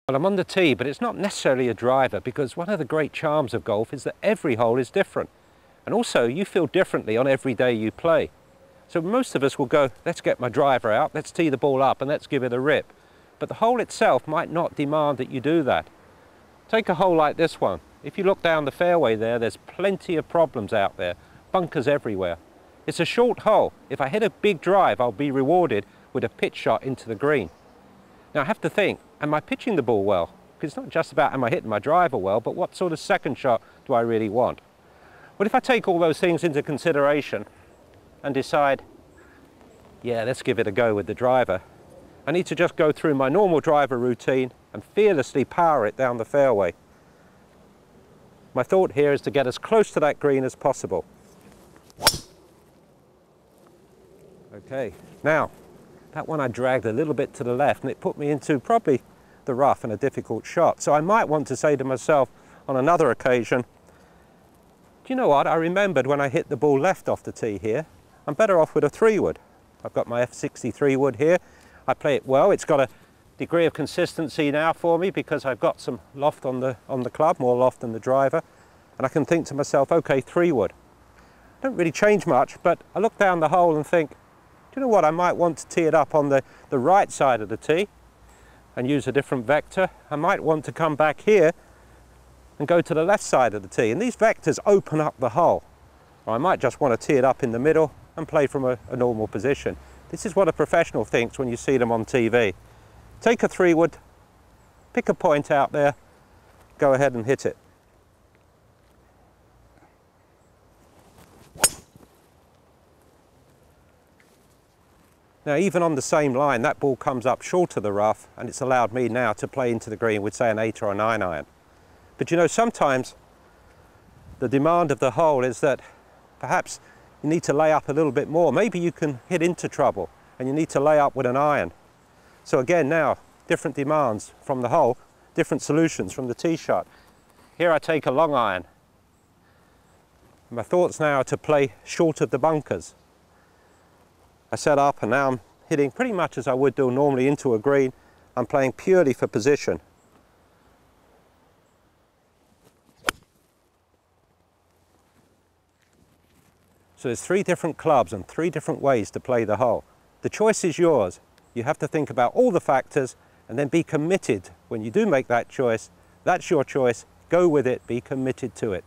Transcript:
Well, I'm on the tee, but it's not necessarily a driver, because one of the great charms of golf is that every hole is different. And also, you feel differently on every day you play. So most of us will go, let's get my driver out, let's tee the ball up and let's give it a rip. But the hole itself might not demand that you do that. Take a hole like this one. If you look down the fairway there's plenty of problems out there, bunkers everywhere. It's a short hole. If I hit a big drive, I'll be rewarded with a pitch shot into the green. Now I have to think, am I pitching the ball well? Because it's not just about am I hitting my driver well, but what sort of second shot do I really want? Well, if I take all those things into consideration and decide, yeah, let's give it a go with the driver, I need to just go through my normal driver routine and fearlessly power it down the fairway. My thought here is to get as close to that green as possible. Okay, now, that one I dragged a little bit to the left and it put me into probably the rough and a difficult shot. So I might want to say to myself on another occasion, do you know what, I remembered when I hit the ball left off the tee here, I'm better off with a 3-wood. I've got my F63 wood here. I play it well. It's got a degree of consistency now for me because I've got some loft on the club, more loft than the driver. And I can think to myself, okay, 3-wood. Don't really change much, but I look down the hole and think, do you know what, I might want to tee it up on the right side of the tee and use a different vector. I might want to come back here and go to the left side of the tee. And these vectors open up the hole. Or I might just want to tee it up in the middle and play from a normal position. This is what a professional thinks when you see them on TV. Take a 3-wood, pick a point out there, go ahead and hit it. Now, even on the same line, that ball comes up short of the rough, and it's allowed me now to play into the green with, say, an 8 or a 9 iron. But you know, sometimes the demand of the hole is that perhaps you need to lay up a little bit more. Maybe you can hit into trouble and you need to lay up with an iron. So again, now, different demands from the hole, different solutions from the tee shot. Here I take a long iron. My thoughts now are to play short of the bunkers. I set up and now I'm hitting pretty much as I would do normally into a green. I'm playing purely for position. So there's 3 different clubs and 3 different ways to play the hole. The choice is yours. You have to think about all the factors and then be committed when you do make that choice. That's your choice. Go with it, be committed to it.